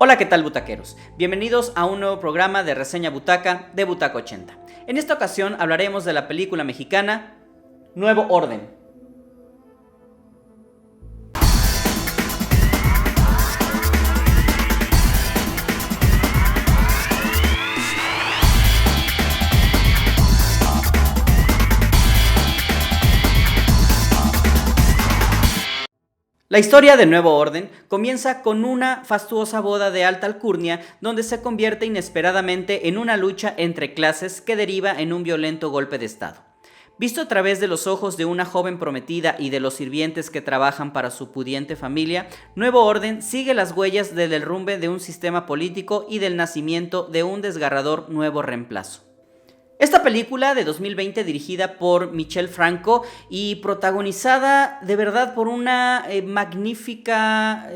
Hola, ¿qué tal, butaqueros? Bienvenidos a un nuevo programa de Reseña Butaca de Butaca 80. En esta ocasión hablaremos de la película mexicana Nuevo Orden. La historia de Nuevo Orden comienza con una fastuosa boda de alta alcurnia donde se convierte inesperadamente en una lucha entre clases que deriva en un violento golpe de estado. Visto a través de los ojos de una joven prometida y de los sirvientes que trabajan para su pudiente familia, Nuevo Orden sigue las huellas del derrumbe de un sistema político y del nacimiento de un desgarrador nuevo reemplazo. Esta película de 2020, dirigida por Michel Franco y protagonizada de verdad por una magnífica,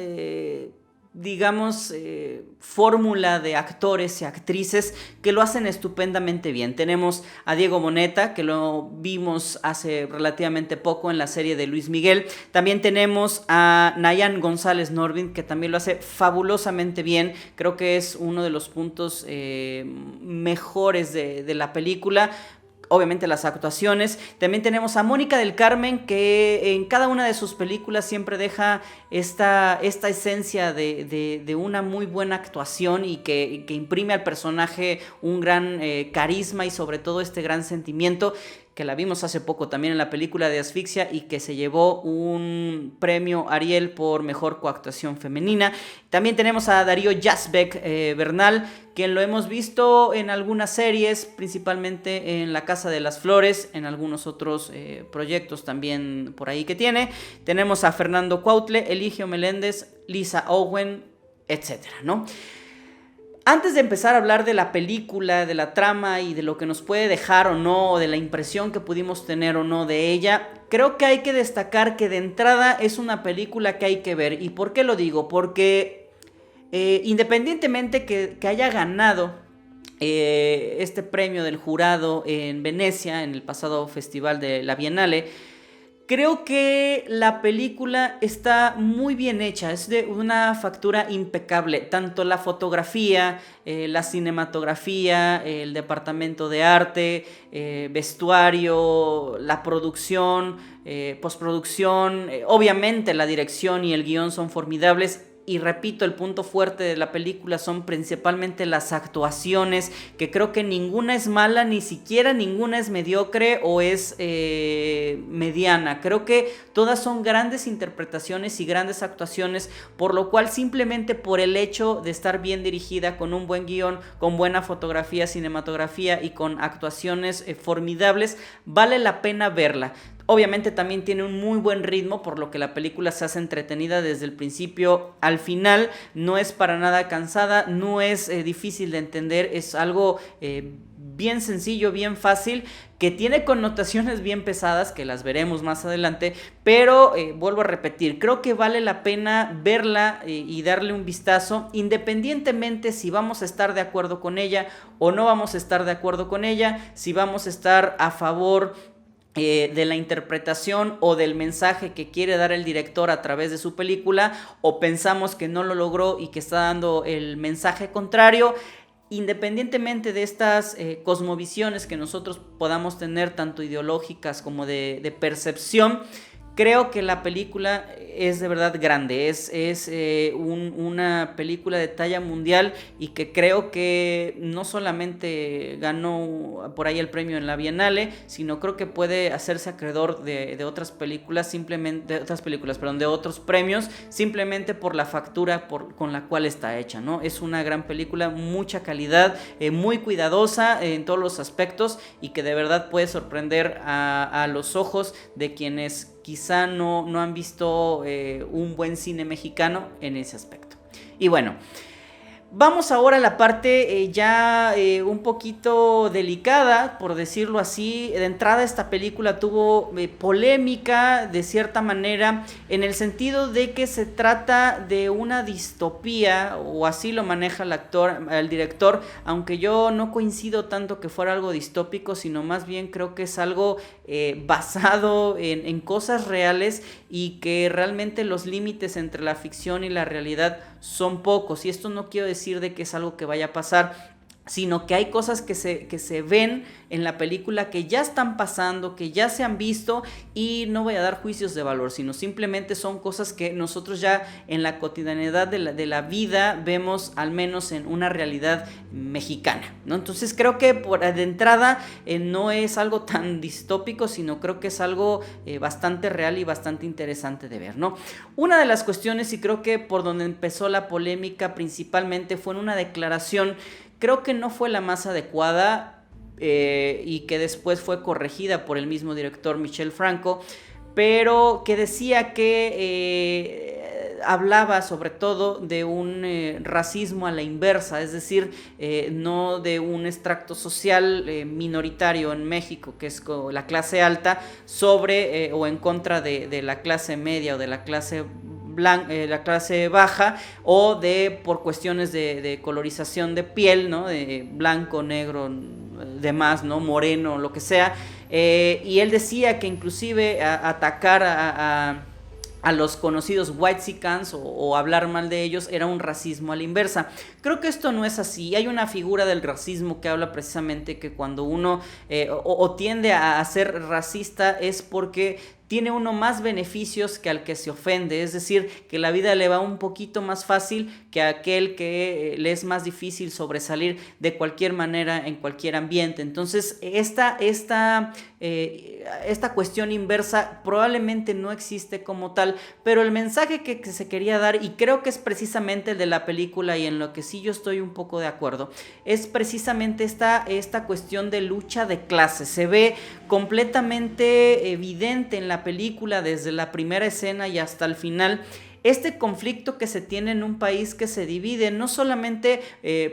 fórmula de actores y actrices que lo hacen estupendamente bien. Tenemos a Diego Boneta, que lo vimos hace relativamente poco en la serie de Luis Miguel. También tenemos a Nayan González Norvin, que también lo hace fabulosamente bien. Creo que es uno de los puntos mejores de la película. Obviamente las actuaciones. También tenemos a Mónica del Carmen, que en cada una de sus películas siempre deja esta esencia de una muy buena actuación y que imprime al personaje un gran carisma y sobre todo este gran sentimiento, que la vimos hace poco también en la película de Asfixia y que se llevó un premio Ariel por mejor coactuación femenina. También tenemos a Darío Yazbek Bernal, quien lo hemos visto en algunas series, principalmente en La Casa de las Flores, en algunos otros proyectos también por ahí que tiene. Tenemos a Fernando Cuautle, Eligio Meléndez, Lisa Owen, etcétera, ¿no? Antes de empezar a hablar de la película, de la trama y de lo que nos puede dejar o no, de la impresión que pudimos tener o no de ella, creo que hay que destacar que de entrada es una película que hay que ver. ¿Y por qué lo digo? Porque independientemente que haya ganado este premio del jurado en Venecia, en el pasado festival de la Bienale, creo que la película está muy bien hecha, es de una factura impecable, tanto la fotografía, la cinematografía, el departamento de arte, vestuario, la producción, postproducción, obviamente la dirección y el guión son formidables. Y repito, el punto fuerte de la película son principalmente las actuaciones, que creo que ninguna es mala, ni siquiera ninguna es mediocre o es mediana. Creo que todas son grandes interpretaciones y grandes actuaciones, por lo cual simplemente por el hecho de estar bien dirigida, con un buen guión, con buena fotografía, cinematografía y con actuaciones formidables, vale la pena verla. Obviamente también tiene un muy buen ritmo, por lo que la película se hace entretenida desde el principio al final. No es para nada cansada, no es difícil de entender, es algo bien sencillo, bien fácil, que tiene connotaciones bien pesadas, que las veremos más adelante, pero vuelvo a repetir, creo que vale la pena verla y darle un vistazo, independientemente si vamos a estar de acuerdo con ella o no vamos a estar de acuerdo con ella, si vamos a estar a favor de la interpretación o del mensaje que quiere dar el director a través de su película, o pensamos que no lo logró y que está dando el mensaje contrario. Independientemente de estas cosmovisiones que nosotros podamos tener, tanto ideológicas como de percepción, creo que la película es de verdad grande, es una película de talla mundial y que creo que no solamente ganó por ahí el premio en la Bienale, sino creo que puede hacerse acreedor de otras películas, de otros premios, simplemente por la factura con la cual está hecha, ¿no? Es una gran película, mucha calidad, muy cuidadosa en todos los aspectos y que de verdad puede sorprender a los ojos de quienes quizá no han visto un buen cine mexicano en ese aspecto. Y bueno, vamos ahora a la parte un poquito delicada, por decirlo así. De entrada, esta película tuvo polémica de cierta manera, en el sentido de que se trata de una distopía, o así lo maneja el director, aunque yo no coincido tanto que fuera algo distópico, sino más bien creo que es algo basado en cosas reales y que realmente los límites entre la ficción y la realidad son pocos, y esto no quiero decir de que es algo que vaya a pasar, sino que hay cosas que se ven en la película que ya están pasando, que ya se han visto, y no voy a dar juicios de valor, sino simplemente son cosas que nosotros ya en la cotidianidad de la vida vemos, al menos en una realidad mexicana, ¿no? Entonces creo que de entrada no es algo tan distópico, sino creo que es algo bastante real y bastante interesante de ver, ¿no? Una de las cuestiones, y creo que por donde empezó la polémica principalmente, fue en una declaración, creo que no fue la más adecuada, y que después fue corregida por el mismo director Michel Franco, pero que decía que hablaba sobre todo de un racismo a la inversa, es decir, no de un extracto social minoritario en México, que es la clase alta, sobre o en contra de la clase media o de la clase la clase baja, o por cuestiones de colorización de piel, ¿no? De blanco, negro, demás, ¿no? Moreno, lo que sea. Y él decía que inclusive atacar a los conocidos whitexicans o hablar mal de ellos era un racismo a la inversa. Creo que esto no es así. Hay una figura del racismo que habla precisamente que cuando uno o tiende a ser racista es porque tiene uno más beneficios que al que se ofende, es decir, que la vida le va un poquito más fácil que a aquel que le es más difícil sobresalir de cualquier manera en cualquier ambiente. Entonces, esta cuestión inversa probablemente no existe como tal, pero el mensaje que se quería dar, y creo que es precisamente el de la película, y en lo que sí yo estoy un poco de acuerdo, es precisamente esta cuestión de lucha de clases. Se ve completamente evidente en la película desde la primera escena y hasta el final, este conflicto que se tiene en un país que se divide no solamente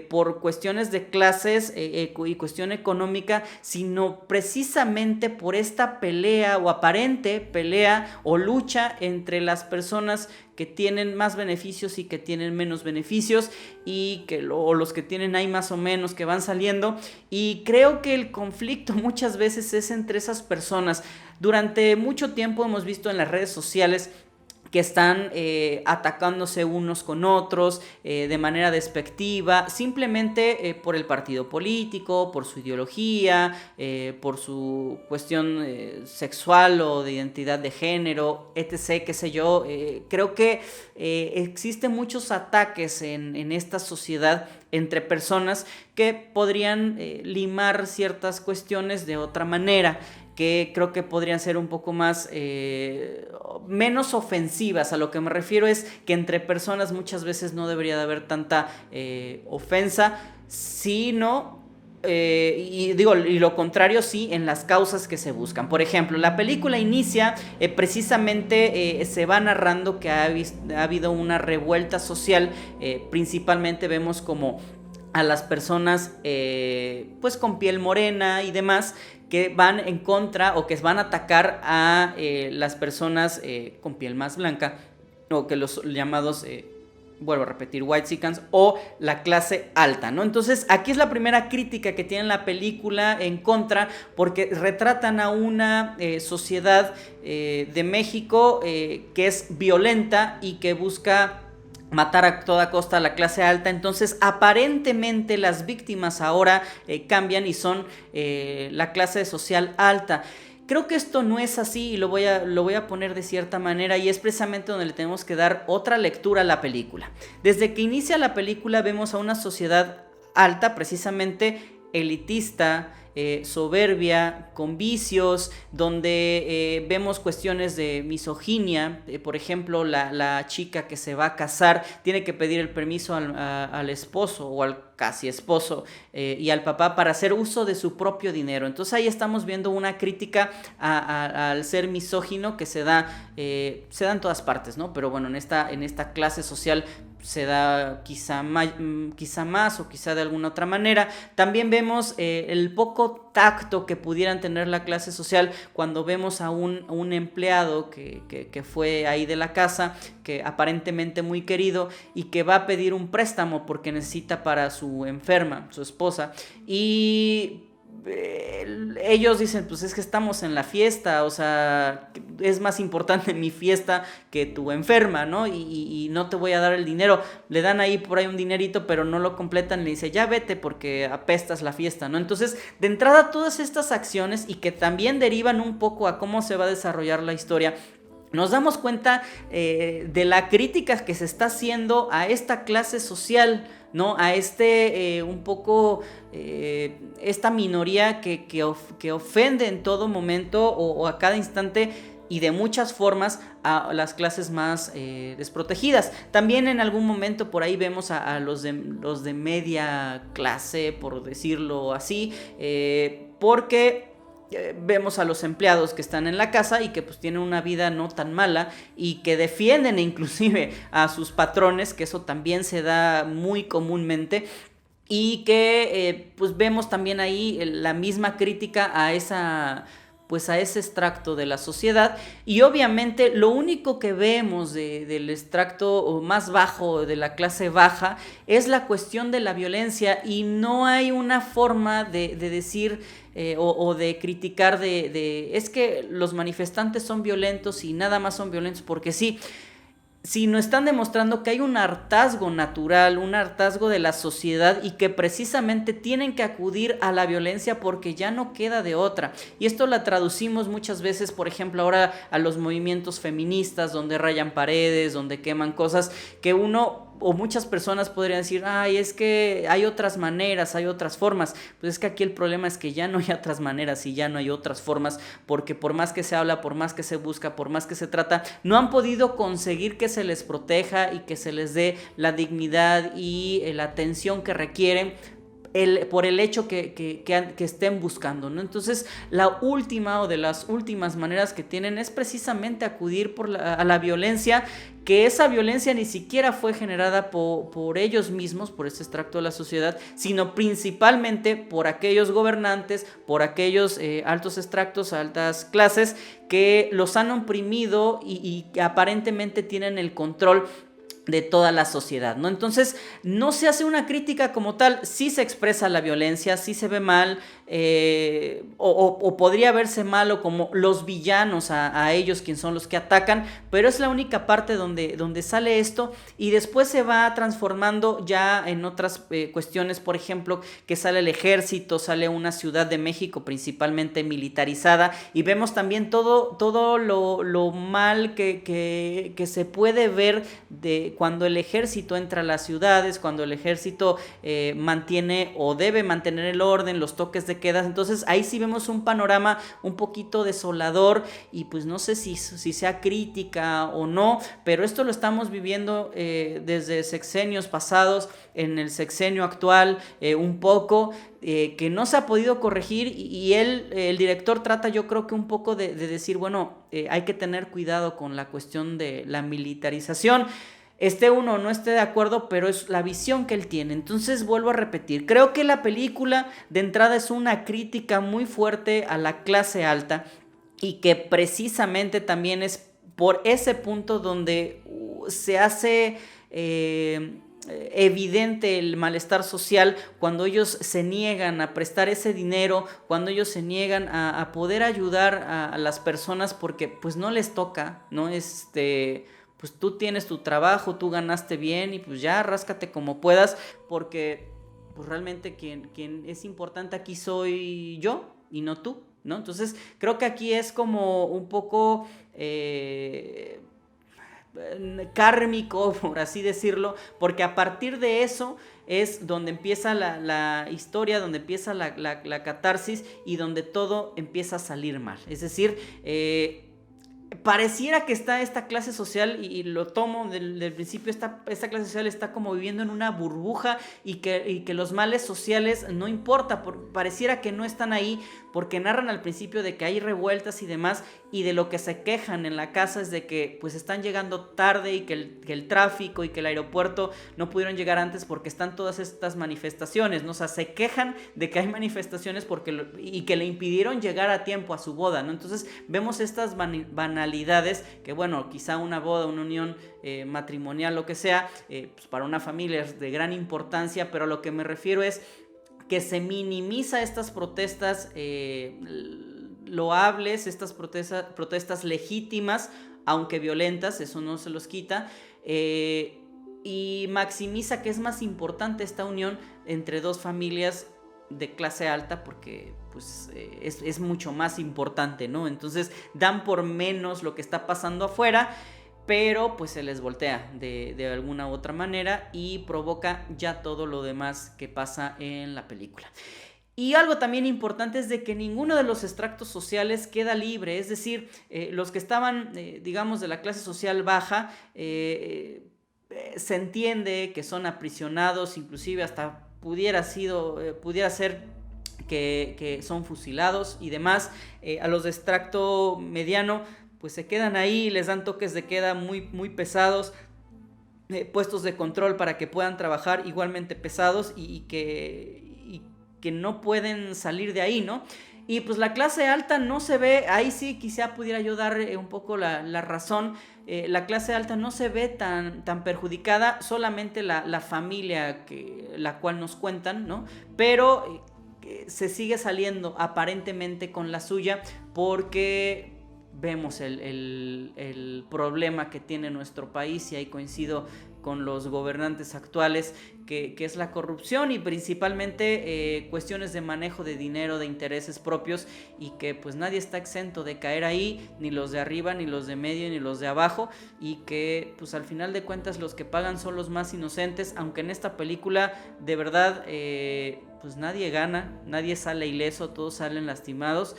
por cuestiones de clases y cuestión económica, sino precisamente por esta pelea o aparente pelea o lucha entre las personas que tienen más beneficios y que tienen menos beneficios, y que los que tienen ahí más o menos, que van saliendo, y creo que el conflicto muchas veces es entre esas personas. Durante mucho tiempo hemos visto en las redes sociales que están atacándose unos con otros de manera despectiva, simplemente por el partido político, por su ideología, por su cuestión sexual o de identidad de género, etc., qué sé yo. Creo que existen muchos ataques en esta sociedad entre personas que podrían limar ciertas cuestiones de otra manera, que creo que podrían ser un poco más menos ofensivas. A lo que me refiero es que entre personas muchas veces no debería de haber tanta ofensa, sino y lo contrario sí en las causas que se buscan. Por ejemplo, la película inicia precisamente se va narrando que ha habido una revuelta social, principalmente vemos como a las personas pues con piel morena y demás, que van en contra o que van a atacar a las personas con piel más blanca, o que los llamados vuelvo a repetir, whitexicans o la clase alta, ¿no? Entonces aquí es la primera crítica que tiene la película en contra, porque retratan a una sociedad de México que es violenta y que busca matar a toda costa a la clase alta. Entonces aparentemente las víctimas ahora cambian y son la clase social alta. Creo que esto no es así, y lo voy a poner de cierta manera, y es precisamente donde le tenemos que dar otra lectura a la película. Desde que inicia la película vemos a una sociedad alta, precisamente elitista, soberbia, con vicios, donde vemos cuestiones de misoginia. Por ejemplo, la chica que se va a casar tiene que pedir el permiso al esposo o al casi esposo y al papá para hacer uso de su propio dinero. Entonces ahí estamos viendo una crítica al ser misógino que se da en todas partes, ¿no? Pero bueno, en esta clase social se da quizá más o quizá de alguna otra manera. También vemos el poco tacto que pudieran tener la clase social cuando vemos a un empleado que fue ahí de la casa, que aparentemente muy querido, y que va a pedir un préstamo porque necesita para su enferma, su esposa, y ellos dicen, pues es que estamos en la fiesta, o sea, es más importante mi fiesta que tu enferma, ¿no? Y no te voy a dar el dinero. Le dan ahí por ahí un dinerito, pero no lo completan, le dice, ya vete porque apestas la fiesta, ¿no? Entonces, de entrada, todas estas acciones y que también derivan un poco a cómo se va a desarrollar la historia, nos damos cuenta de la crítica que se está haciendo a esta clase social, ¿no? A un poco, esta minoría que ofende en todo momento o a cada instante y de muchas formas a las clases más desprotegidas. También en algún momento por ahí vemos a los de media clase, por decirlo así, porque vemos a los empleados que están en la casa y que pues tienen una vida no tan mala y que defienden inclusive a sus patrones, que eso también se da muy comúnmente, y que pues vemos también ahí la misma crítica a ese extracto de la sociedad. Y obviamente lo único que vemos del extracto más bajo, de la clase baja, es la cuestión de la violencia, y no hay una forma de decir o de criticar es que los manifestantes son violentos y nada más son violentos porque sí, sino están demostrando que hay un hartazgo natural, un hartazgo de la sociedad, y que precisamente tienen que acudir a la violencia porque ya no queda de otra. Y esto la traducimos muchas veces, por ejemplo, ahora a los movimientos feministas, donde rayan paredes, donde queman cosas, que uno o muchas personas podrían decir, ay, es que hay otras maneras, hay otras formas. Pues es que aquí el problema es que ya no hay otras maneras y ya no hay otras formas, porque por más que se habla, por más que se busca, por más que se trata, no han podido conseguir que se les proteja y que se les dé la dignidad y la atención que requieren por el hecho que estén buscando, ¿no? Entonces, la última o de las últimas maneras que tienen es precisamente acudir a la violencia, que esa violencia ni siquiera fue generada por ellos mismos, por ese extracto de la sociedad, sino principalmente por aquellos gobernantes, por aquellos altos extractos, altas clases, que los han oprimido y que aparentemente tienen el control de toda la sociedad, ¿no? Entonces, no se hace una crítica como tal, sí se expresa la violencia, sí se ve mal, o podría verse mal, o como los villanos a ellos, quienes son los que atacan, pero es la única parte donde sale esto, y después se va transformando ya en otras cuestiones, por ejemplo, que sale el ejército, sale una Ciudad de México principalmente militarizada, y vemos también todo lo mal que se puede ver de cuando el ejército entra a las ciudades, cuando el ejército mantiene o debe mantener el orden, los toques de queda. Entonces ahí sí vemos un panorama un poquito desolador, y pues no sé si sea crítica o no, pero esto lo estamos viviendo desde sexenios pasados, en el sexenio actual un poco, que no se ha podido corregir, y el director trata, yo creo que un poco de decir, bueno, hay que tener cuidado con la cuestión de la militarización. Esté uno o no esté de acuerdo, pero es la visión que él tiene. Entonces vuelvo a repetir, creo que la película de entrada es una crítica muy fuerte a la clase alta, y que precisamente también es por ese punto donde se hace evidente el malestar social, cuando ellos se niegan a prestar ese dinero, cuando ellos se niegan a poder ayudar a las personas porque pues no les toca, ¿no? Pues tú tienes tu trabajo, tú ganaste bien, y pues ya ráscate como puedas, porque pues realmente quien es importante aquí soy yo y no tú, ¿no? Entonces creo que aquí es como un poco kármico, por así decirlo, porque a partir de eso es donde empieza la historia, donde empieza la catarsis, y donde todo empieza a salir mal. Es decir, pareciera que está esta clase social, y lo tomo del principio, esta clase social está como viviendo en una burbuja, y que los males sociales no importa, pareciera que no están ahí, porque narran al principio de que hay revueltas y demás, y de lo que se quejan en la casa es de que pues están llegando tarde, y que el tráfico y que el aeropuerto no pudieron llegar antes porque están todas estas manifestaciones, ¿no? O sea, se quejan de que hay manifestaciones y que le impidieron llegar a tiempo a su boda, ¿no? Entonces vemos estas banalidades que, bueno, quizá una boda, una unión matrimonial, lo que sea, pues para una familia es de gran importancia, pero a lo que me refiero es que se minimiza estas protestas loables, estas protestas legítimas, aunque violentas, eso no se los quita, y maximiza que es más importante esta unión entre dos familias de clase alta, porque pues es mucho más importante, ¿no? Entonces dan por menos lo que está pasando afuera, pero pues se les voltea de alguna u otra manera y provoca ya todo lo demás que pasa en la película. Y algo también importante es de que ninguno de los extractos sociales queda libre, es decir, los que estaban, digamos, de la clase social baja, se entiende que son aprisionados, inclusive hasta pudiera ser que son fusilados y demás. A los de extracto mediano pues se quedan ahí, les dan toques de queda muy, muy pesados, puestos de control para que puedan trabajar igualmente pesados y que no pueden salir de ahí, ¿no? Y pues la clase alta no se ve, ahí sí quizá pudiera yo dar un poco la razón, la clase alta no se ve tan perjudicada, solamente la familia la cual nos cuentan, ¿no? Pero se sigue saliendo aparentemente con la suya porque vemos el problema que tiene nuestro país, y ahí coincido con los gobernantes actuales, que es la corrupción y principalmente cuestiones de manejo de dinero, de intereses propios, y que pues nadie está exento de caer ahí, ni los de arriba, ni los de medio, ni los de abajo, y que pues al final de cuentas los que pagan son los más inocentes, aunque en esta película de verdad pues nadie gana, nadie sale ileso, todos salen lastimados.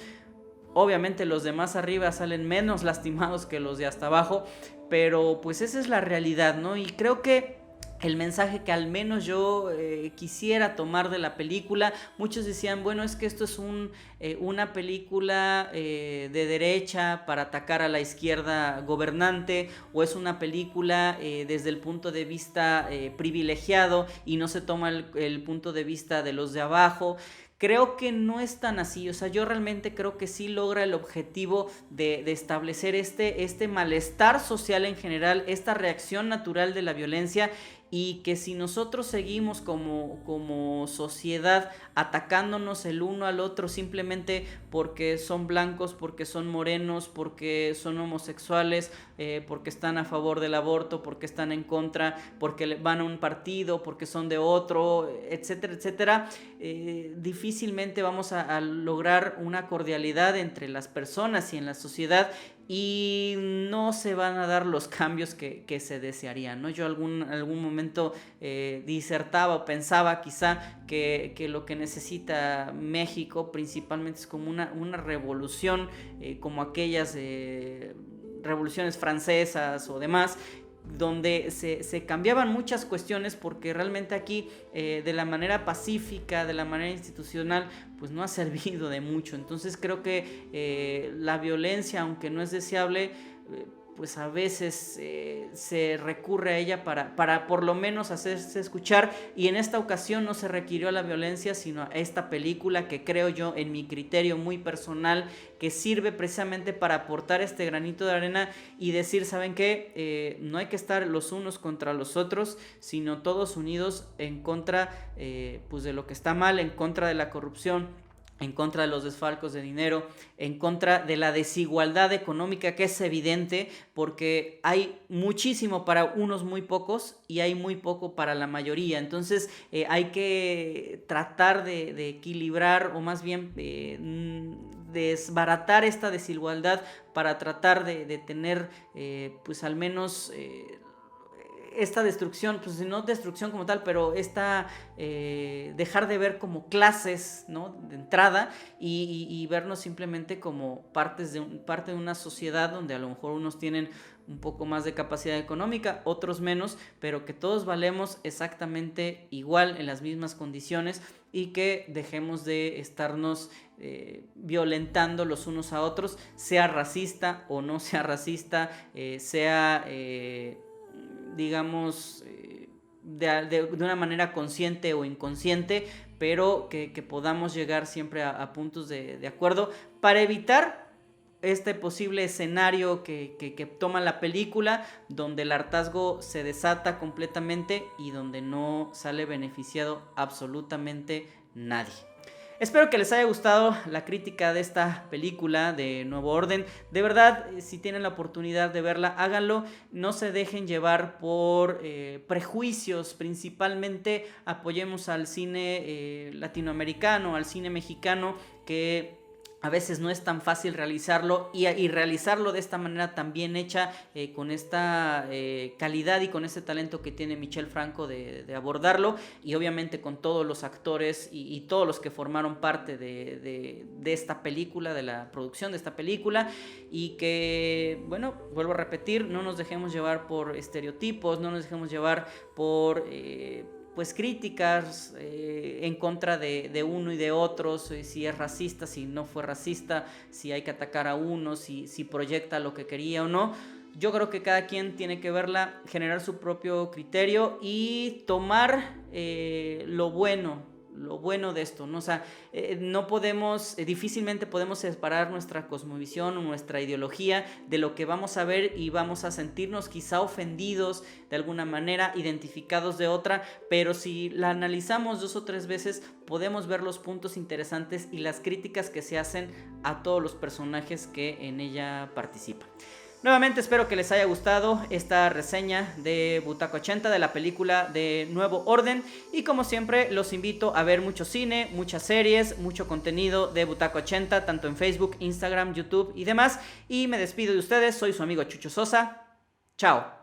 Obviamente los de más arriba salen menos lastimados que los de hasta abajo, pero pues esa es la realidad, ¿no? Y creo que el mensaje que al menos yo quisiera tomar de la película, muchos decían, bueno, es que esto es una película de derecha para atacar a la izquierda gobernante, o es una película desde el punto de vista privilegiado y no se toma el punto de vista de los de abajo. Creo que no es tan así, o sea, yo realmente creo que sí logra el objetivo de establecer este malestar social en general, esta reacción natural de la violencia, y que si nosotros seguimos como sociedad atacándonos el uno al otro simplemente porque son blancos, porque son morenos, porque son homosexuales, porque están a favor del aborto, porque están en contra, porque van a un partido, porque son de otro, etcétera, etcétera, difícilmente vamos a lograr una cordialidad entre las personas y en la sociedad, y no se van a dar los cambios que se desearían, ¿no? Yo algún momento disertaba o pensaba quizá que lo que necesita México principalmente es como una revolución, como aquellas revoluciones francesas o demás, donde se cambiaban muchas cuestiones, porque realmente aquí de la manera pacífica, de la manera institucional, pues no ha servido de mucho. Entonces creo que la violencia, aunque no es deseable, pues a veces se recurre a ella para por lo menos hacerse escuchar, y en esta ocasión no se requirió a la violencia, sino a esta película que creo yo, en mi criterio muy personal, que sirve precisamente para aportar este granito de arena y decir, ¿saben qué? No hay que estar los unos contra los otros, sino todos unidos en contra pues de lo que está mal, en contra de la corrupción, en contra de los desfalcos de dinero, en contra de la desigualdad económica, que es evidente, porque hay muchísimo para unos muy pocos y hay muy poco para la mayoría. Entonces hay que tratar de equilibrar, o más bien desbaratar esta desigualdad, para tratar de tener pues al menos esta destrucción, pues no destrucción como tal, pero dejar de ver como clases, ¿no? De entrada, y vernos simplemente como parte de una sociedad donde a lo mejor unos tienen un poco más de capacidad económica, otros menos, pero que todos valemos exactamente igual, en las mismas condiciones, y que dejemos de estarnos violentando los unos a otros, sea racista o no sea racista, sea digamos de una manera consciente o inconsciente, pero que podamos llegar siempre a puntos de acuerdo, para evitar este posible escenario que toma la película, donde el hartazgo se desata completamente y donde no sale beneficiado absolutamente nadie. Espero que les haya gustado la crítica de esta película de Nuevo Orden. De verdad, si tienen la oportunidad de verla, háganlo. No se dejen llevar por prejuicios. Principalmente apoyemos al cine latinoamericano, al cine mexicano, que a veces no es tan fácil realizarlo y realizarlo de esta manera tan bien hecha, con esta calidad y con ese talento que tiene Michel Franco de abordarlo, y obviamente con todos los actores y todos los que formaron parte de esta película, de la producción de esta película, y que, bueno, vuelvo a repetir, no nos dejemos llevar por estereotipos, no nos dejemos llevar por pues críticas en contra de uno y de otros, si es racista, si no fue racista, si hay que atacar a uno, si proyecta lo que quería o no. Yo creo que cada quien tiene que verla, generar su propio criterio y tomar lo bueno de esto, ¿no? O sea, no podemos, difícilmente podemos separar nuestra cosmovisión o nuestra ideología de lo que vamos a ver, y vamos a sentirnos quizá ofendidos de alguna manera, identificados de otra, pero si la analizamos 2 o 3 veces, podemos ver los puntos interesantes y las críticas que se hacen a todos los personajes que en ella participan. Nuevamente espero que les haya gustado esta reseña de Butaca 80 de la película de Nuevo Orden, y como siempre los invito a ver mucho cine, muchas series, mucho contenido de Butaca 80, tanto en Facebook, Instagram, YouTube y demás, y me despido de ustedes. Soy su amigo Chucho Sosa. Chao.